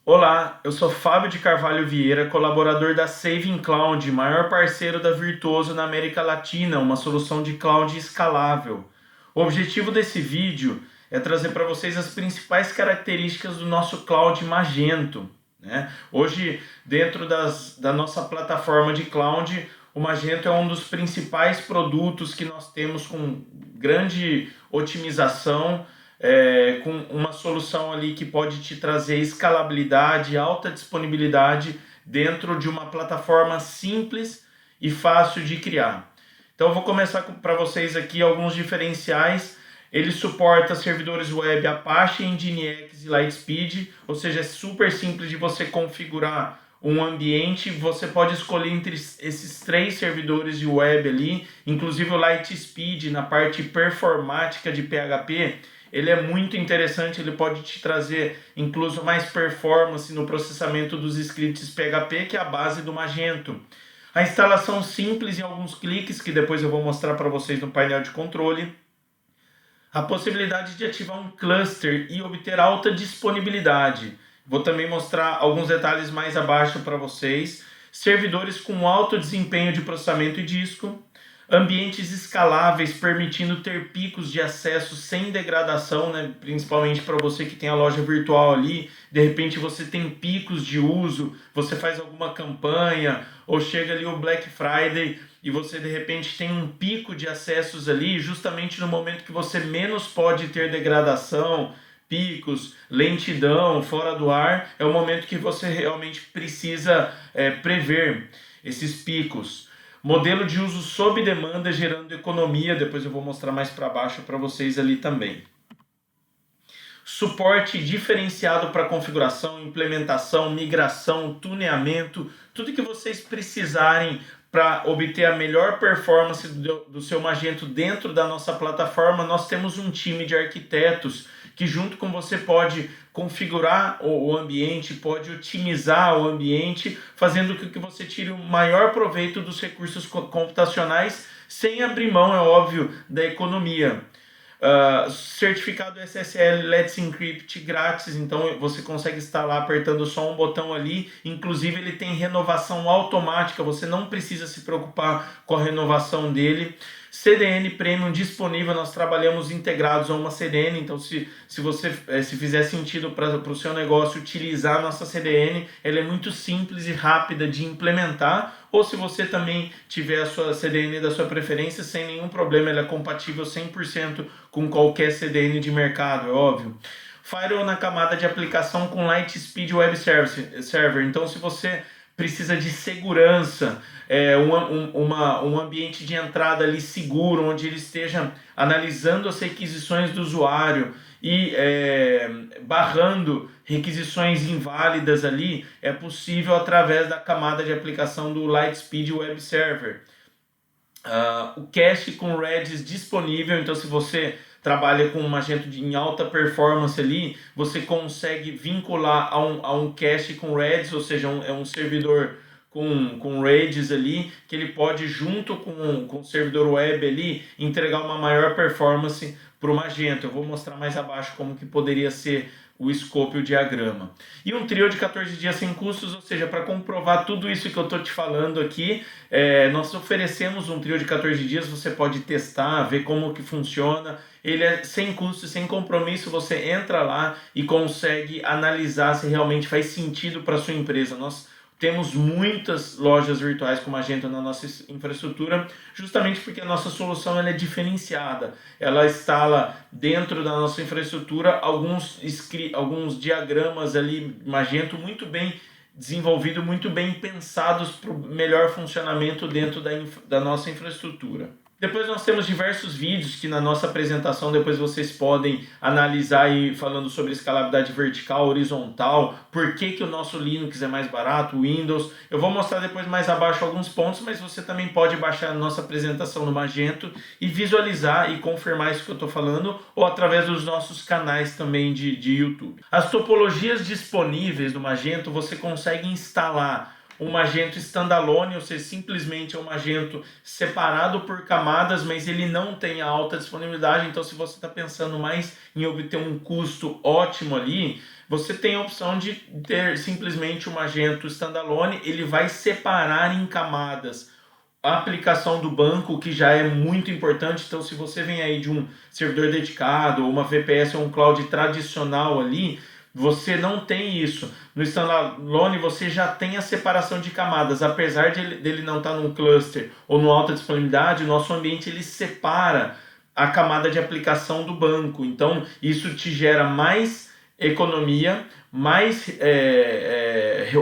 Olá, eu sou Fábio de Carvalho Vieira, colaborador da Saving Cloud, maior parceiro da Virtuoso na América Latina, uma solução de cloud escalável. O objetivo desse vídeo é trazer para vocês as principais características do nosso cloud Magento, né? Hoje, dentro da nossa plataforma de cloud, o Magento é um dos principais produtos que nós temos com grande otimização, com uma solução ali que pode te trazer escalabilidade, alta disponibilidade dentro de uma plataforma simples e fácil de criar. Então eu vou começar para vocês aqui alguns diferenciais. Ele suporta servidores web Apache, Nginx e Lightspeed, ou seja, é super simples de você configurar um ambiente. Você pode escolher entre esses três servidores de web ali, inclusive o Lightspeed na parte performática de PHP. Ele é muito interessante, ele pode te trazer incluso mais performance no processamento dos scripts PHP, que é a base do Magento. A instalação simples em alguns cliques, que depois eu vou mostrar para vocês no painel de controle. A possibilidade de ativar um cluster e obter alta disponibilidade. Vou também mostrar alguns detalhes mais abaixo para vocês. Servidores com alto desempenho de processamento e disco. Ambientes escaláveis, permitindo ter picos de acesso sem degradação, né? Principalmente para você que tem a loja virtual ali, de repente você tem picos de uso, você faz alguma campanha, ou chega ali o Black Friday e você de repente tem um pico de acessos ali, justamente no momento que você menos pode ter degradação, picos, lentidão, fora do ar, é o momento que você realmente precisa prever esses picos. Modelo de uso sob demanda, gerando economia, depois eu vou mostrar mais para baixo para vocês ali também. Suporte diferenciado para configuração, implementação, migração, tuneamento, tudo que vocês precisarem para obter a melhor performance do seu Magento dentro da nossa plataforma. Nós temos um time de arquitetos que junto com você pode configurar o ambiente, pode otimizar o ambiente, fazendo com que você tire o maior proveito dos recursos computacionais, sem abrir mão, é óbvio, da economia. Certificado SSL Let's Encrypt grátis, então você consegue instalar apertando só um botão ali. Inclusive ele tem renovação automática, você não precisa se preocupar com a renovação dele. CDN Premium disponível, nós trabalhamos integrados a uma CDN, então se fizer sentido para o seu negócio utilizar a nossa CDN, ela é muito simples e rápida de implementar, ou se você também tiver a sua CDN da sua preferência, sem nenhum problema, ela é compatível 100% com qualquer CDN de mercado, é óbvio. Firewall na camada de aplicação com Lightspeed Web Server, então se você precisa de segurança, um ambiente de entrada ali seguro, onde ele esteja analisando as requisições do usuário e barrando requisições inválidas ali, é possível através da camada de aplicação do Lightspeed Web Server. O cache com Redis disponível, então se você trabalha com um Magento em alta performance ali, você consegue vincular a um cache com Redis, ou seja, é um servidor com Redis ali, que ele pode, junto com o servidor web ali, entregar uma maior performance para o Magento. Eu vou mostrar mais abaixo como que poderia ser o escopo e o diagrama. E um trio de 14 dias sem custos, ou seja, para comprovar tudo isso que eu estou te falando aqui, nós oferecemos um trio de 14 dias, você pode testar, ver como que funciona. Ele é sem custo, sem compromisso, você entra lá e consegue analisar se realmente faz sentido para a sua empresa. Nós temos muitas lojas virtuais com Magento na nossa infraestrutura, justamente porque a nossa solução ela é diferenciada. Ela instala dentro da nossa infraestrutura alguns diagramas ali, Magento, muito bem desenvolvido, muito bem pensados para o melhor funcionamento dentro da nossa infraestrutura. Depois nós temos diversos vídeos que na nossa apresentação depois vocês podem analisar aí, falando sobre escalabilidade vertical, horizontal, por que o nosso Linux é mais barato, o Windows. Eu vou mostrar depois mais abaixo alguns pontos, mas você também pode baixar a nossa apresentação no Magento e visualizar e confirmar isso que eu estou falando, ou através dos nossos canais também de YouTube. As topologias disponíveis no Magento, você consegue instalar um Magento standalone, ou seja, simplesmente é um Magento separado por camadas, mas ele não tem a alta disponibilidade. Então, se você está pensando mais em obter um custo ótimo ali, você tem a opção de ter simplesmente um Magento standalone, ele vai separar em camadas a aplicação do banco, que já é muito importante. Então, se você vem aí de um servidor dedicado, ou uma VPS ou um cloud tradicional ali, você não tem isso. No standalone você já tem a separação de camadas, apesar dele não estar num cluster ou no alta disponibilidade, o nosso ambiente ele separa a camada de aplicação do banco. Então isso te gera mais economia, mais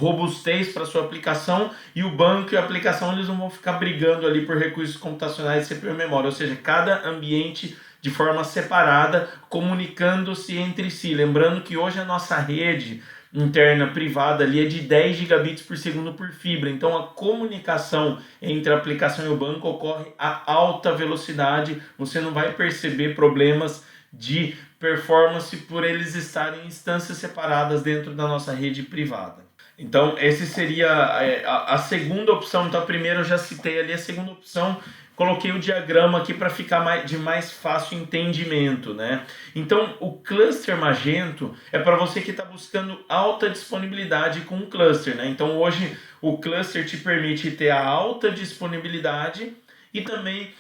robustez para sua aplicação, e o banco e a aplicação eles não vão ficar brigando ali por recursos computacionais de CPU e memória, ou seja, cada ambiente de forma separada, comunicando-se entre si. Lembrando que hoje a nossa rede interna privada ali é de 10 gigabits por segundo por fibra, então a comunicação entre a aplicação e o banco ocorre a alta velocidade, você não vai perceber problemas de performance por eles estarem em instâncias separadas dentro da nossa rede privada. Então, essa seria a segunda opção. Então, a primeira eu já citei ali, a segunda opção, coloquei o diagrama aqui para ficar de mais fácil entendimento, né? Então, o cluster Magento é para você que está buscando alta disponibilidade com o cluster, né? Então, hoje, o cluster te permite ter a alta disponibilidade e também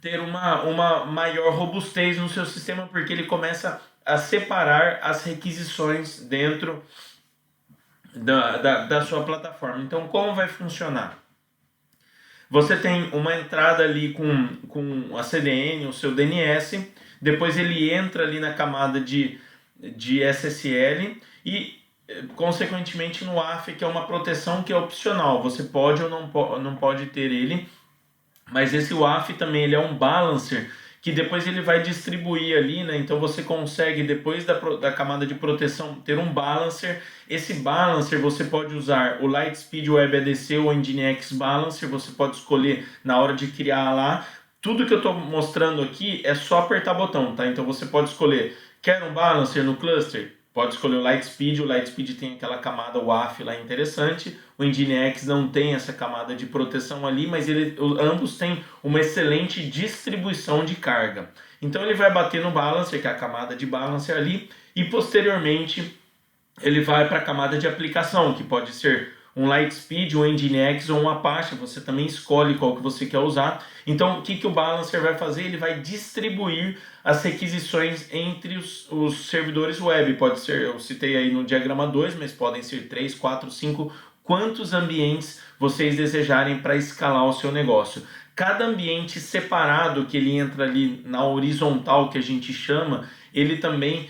ter uma maior robustez no seu sistema, porque ele começa a separar as requisições dentro da sua plataforma. Então, como vai funcionar? Você tem uma entrada ali com a CDN, o seu DNS, depois ele entra ali na camada de SSL e, consequentemente, no AF, que é uma proteção que é opcional. Você pode ou não pode ter ele, mas esse WAF também ele é um balancer que depois ele vai distribuir ali, né? Então você consegue, depois da camada de proteção, ter um balancer. Esse balancer você pode usar o Lightspeed Web ADC ou o Nginx Balancer, você pode escolher na hora de criar lá. Tudo que eu estou mostrando aqui é só apertar botão, tá? Então você pode escolher, quer um balancer no cluster? Pode escolher o Lightspeed tem aquela camada WAF lá interessante, o Nginx não tem essa camada de proteção ali, mas ambos têm uma excelente distribuição de carga. Então ele vai bater no balancer, que é a camada de balancer ali, e posteriormente ele vai para a camada de aplicação, que pode ser um Lightspeed, um Nginx ou um Apache, você também escolhe qual que você quer usar. Então o que o balancer vai fazer? Ele vai distribuir as requisições entre os servidores web. Pode ser, eu citei aí no diagrama 2, mas podem ser 3, 4, 5, quantos ambientes vocês desejarem para escalar o seu negócio. Cada ambiente separado que ele entra ali na horizontal, que a gente chama, ele também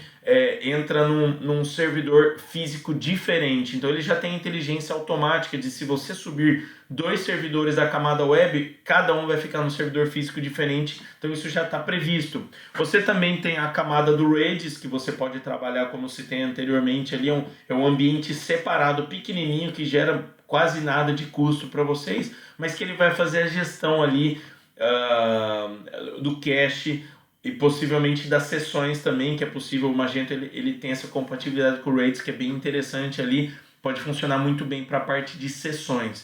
entra num servidor físico diferente. Então ele já tem inteligência automática de, se você subir 2 servidores da camada web, cada um vai ficar num servidor físico diferente. Então isso já está previsto. Você também tem a camada do Redis, que você pode trabalhar como se tem anteriormente. Ali é um ambiente separado, pequenininho, que gera quase nada de custo para vocês, mas que ele vai fazer a gestão ali do cache e possivelmente das sessões também, que é possível. O Magento ele tem essa compatibilidade com o Redis, que é bem interessante ali, pode funcionar muito bem para a parte de sessões.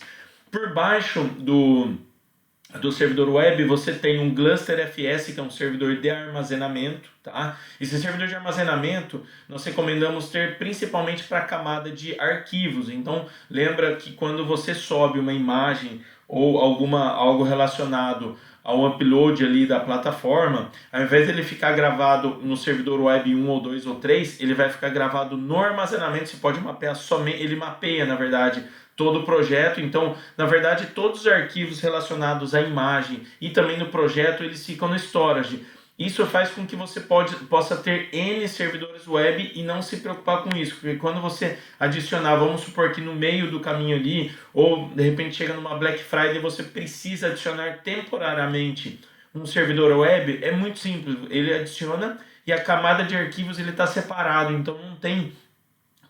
Por baixo do servidor web, você tem um Gluster FS, que é um servidor de armazenamento, tá? Esse servidor de armazenamento nós recomendamos ter principalmente para a camada de arquivos. Então, lembra que quando você sobe uma imagem ou algo relacionado ao upload ali da plataforma, ao invés de ele ficar gravado no servidor web 1 ou 2 ou 3, ele vai ficar gravado no armazenamento. Você pode mapear somente, ele mapeia, na verdade, todo o projeto. Então, na verdade, todos os arquivos relacionados à imagem e também no projeto, eles ficam no storage. Isso faz com que você possa ter N servidores web e não se preocupar com isso, porque quando você adicionar, vamos supor que no meio do caminho ali, ou de repente chega numa Black Friday, você precisa adicionar temporariamente um servidor web, é muito simples, ele adiciona e a camada de arquivos ele está separado, então não tem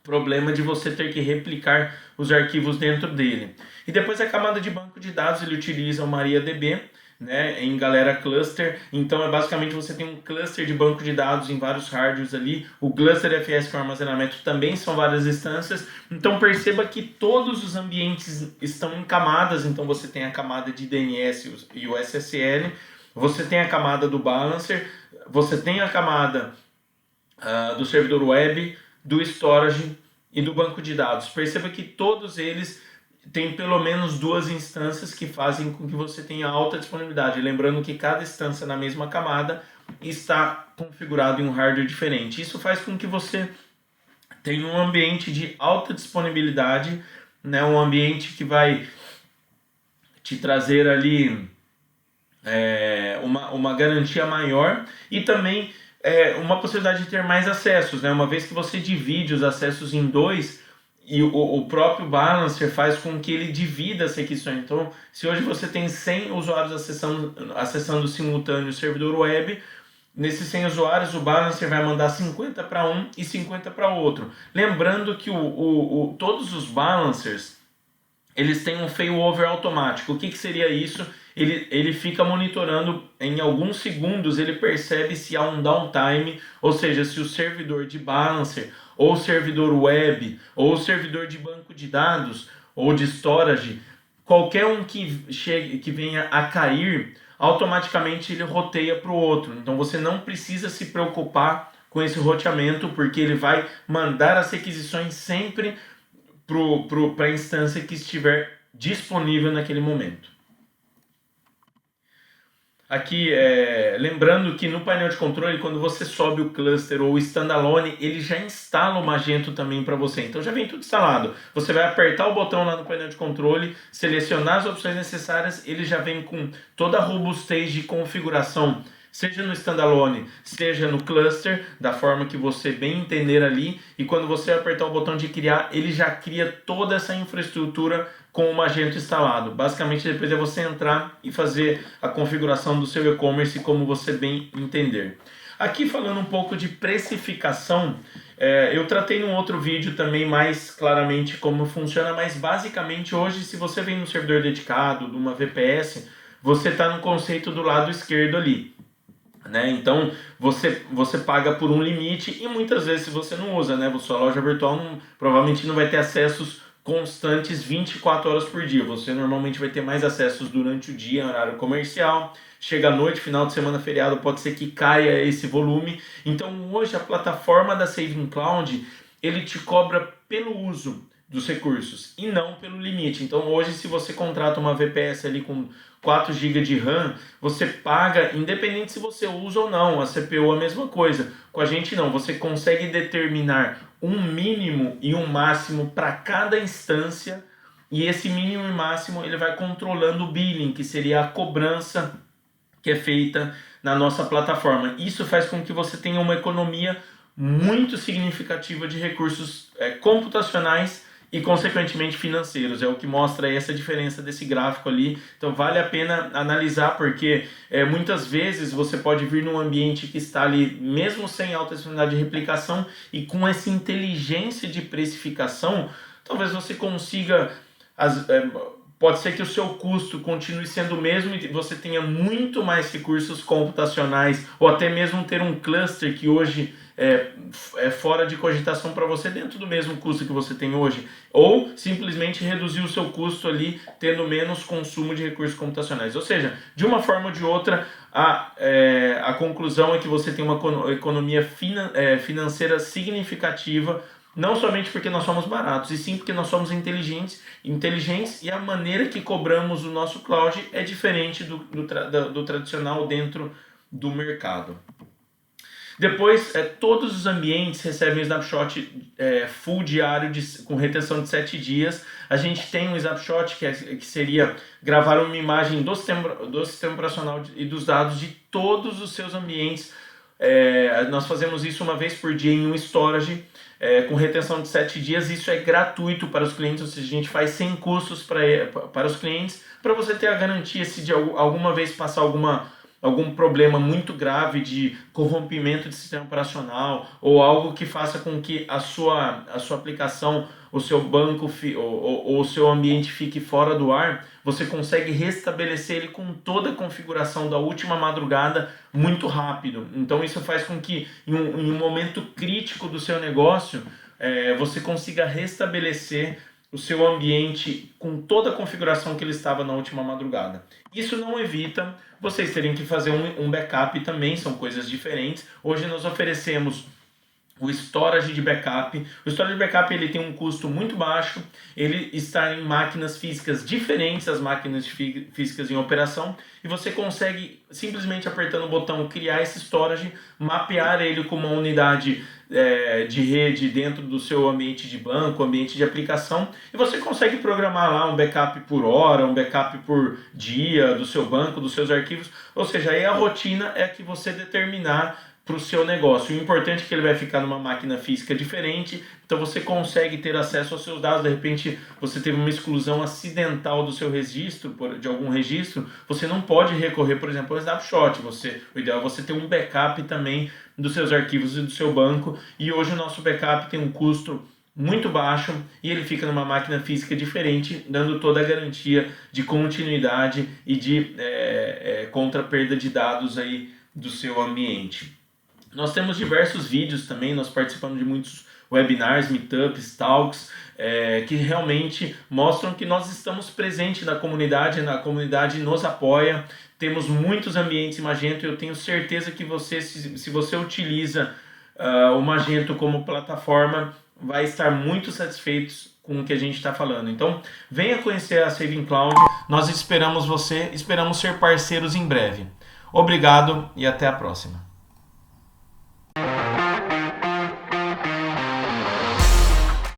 problema de você ter que replicar os arquivos dentro dele. E depois a camada de banco de dados, ele utiliza o MariaDB, né, em Galera Cluster. Então basicamente você tem um cluster de banco de dados em vários hardwares ali. O Gluster FS com armazenamento também são várias instâncias. Então perceba que todos os ambientes estão em camadas. Então você tem a camada de DNS e o SSL, você tem a camada do balancer, você tem a camada do servidor web, do storage e do banco de dados. Perceba que todos eles têm pelo menos duas instâncias que fazem com que você tenha alta disponibilidade. Lembrando que cada instância na mesma camada está configurado em um hardware diferente. Isso faz com que você tenha um ambiente de alta disponibilidade, né? Um ambiente que vai te trazer ali uma garantia maior e também uma possibilidade de ter mais acessos, né? Uma vez que você divide os acessos em dois, e o próprio balancer faz com que ele divida as requisições. Então, se hoje você tem 100 usuários acessando simultâneo o servidor web, nesses 100 usuários o balancer vai mandar 50 para um e 50 para o outro. Lembrando que todos os balancers eles têm um failover automático. O que seria isso? Ele fica monitorando, em alguns segundos ele percebe se há um downtime, ou seja, se o servidor de balancer, ou servidor web, ou servidor de banco de dados, ou de storage, qualquer um que venha a cair, automaticamente ele roteia para o outro. Então você não precisa se preocupar com esse roteamento, porque ele vai mandar as requisições sempre para a instância que estiver disponível naquele momento. Aqui, lembrando que no painel de controle, quando você sobe o cluster ou o standalone, ele já instala o Magento também para você. Então já vem tudo instalado. Você vai apertar o botão lá no painel de controle, selecionar as opções necessárias, ele já vem com toda a robustez de configuração, seja no standalone, seja no cluster, da forma que você bem entender ali. E quando você apertar o botão de criar, ele já cria toda essa infraestrutura com o Magento instalado. Basicamente, depois é você entrar e fazer a configuração do seu e-commerce como você bem entender. Aqui falando um pouco de precificação, eu tratei num outro vídeo também mais claramente como funciona, mas basicamente hoje, se você vem no servidor dedicado, de uma VPS, você está no conceito do lado esquerdo ali. Né? Então você paga por um limite e muitas vezes você não usa, né? Sua loja virtual provavelmente não vai ter acessos constantes 24 horas por dia. Você normalmente vai ter mais acessos durante o dia, horário comercial. Chega à noite, final de semana, feriado, pode ser que caia esse volume. Então hoje a plataforma da Saving Cloud, ele te cobra pelo uso dos recursos e não pelo limite. Então hoje, se você contrata uma VPS ali com 4 GB de RAM, você paga, independente se você usa ou não. A CPU é a mesma coisa. Com a gente não, você consegue determinar um mínimo e um máximo para cada instância, e esse mínimo e máximo ele vai controlando o billing, que seria a cobrança que é feita na nossa plataforma. Isso faz com que você tenha uma economia muito significativa de recursos computacionais e consequentemente financeiros. É o que mostra essa diferença desse gráfico ali. Então vale a pena analisar, porque muitas vezes você pode vir num ambiente que está ali mesmo sem alta disponibilidade de replicação, e com essa inteligência de precificação talvez você consiga pode ser que o seu custo continue sendo o mesmo e você tenha muito mais recursos computacionais, ou até mesmo ter um cluster que hoje é fora de cogitação para você, dentro do mesmo custo que você tem hoje, ou simplesmente reduzir o seu custo ali, tendo menos consumo de recursos computacionais. Ou seja, de uma forma ou de outra, a conclusão é que você tem uma economia financeira significativa, não somente porque nós somos baratos, e sim porque nós somos inteligentes, e a maneira que cobramos o nosso cloud é diferente do tradicional dentro do mercado. Depois, todos os ambientes recebem um snapshot full diário com retenção de 7 dias. A gente tem um snapshot que seria gravar uma imagem do sistema operacional e dos dados de todos os seus ambientes. Nós fazemos isso uma vez por dia em um storage, com retenção de 7 dias. Isso é gratuito para os clientes, ou seja, a gente faz sem custos para os clientes, para você ter a garantia se de alguma vez passar algum problema muito grave de corrompimento de sistema operacional, ou algo que faça com que a sua aplicação, o seu banco ou o seu ambiente fique fora do ar, você consegue restabelecer ele com toda a configuração da última madrugada muito rápido. Então isso faz com que em um momento crítico do seu negócio, você consiga restabelecer o seu ambiente com toda a configuração que ele estava na última madrugada. Isso não evita vocês terem que fazer um backup também, são coisas diferentes. Hoje nós oferecemos o storage de backup. O storage de backup ele tem um custo muito baixo, ele está em máquinas físicas diferentes, as máquinas físicas em operação, e você consegue simplesmente apertando o botão criar esse storage, mapear ele com uma unidade de rede dentro do seu ambiente de banco, ambiente de aplicação, e você consegue programar lá um backup por hora, um backup por dia do seu banco, dos seus arquivos, ou seja, aí a rotina é que você determinar para o seu negócio. O importante é que ele vai ficar numa máquina física diferente, então você consegue ter acesso aos seus dados. De repente você teve uma exclusão acidental do seu registro, de algum registro, você não pode recorrer, por exemplo, ao snapshot. O ideal é você ter um backup também dos seus arquivos e do seu banco, e hoje o nosso backup tem um custo muito baixo e ele fica numa máquina física diferente, dando toda a garantia de continuidade e de contra perda de dados aí do seu ambiente. Nós temos diversos vídeos também, nós participamos de muitos webinars, meetups, talks, que realmente mostram que nós estamos presentes na comunidade nos apoia, temos muitos ambientes Magento e eu tenho certeza que você, se você utiliza o Magento como plataforma, vai estar muito satisfeito com o que a gente está falando. Então, venha conhecer a Saving Cloud, nós esperamos ser parceiros em breve. Obrigado e até a próxima.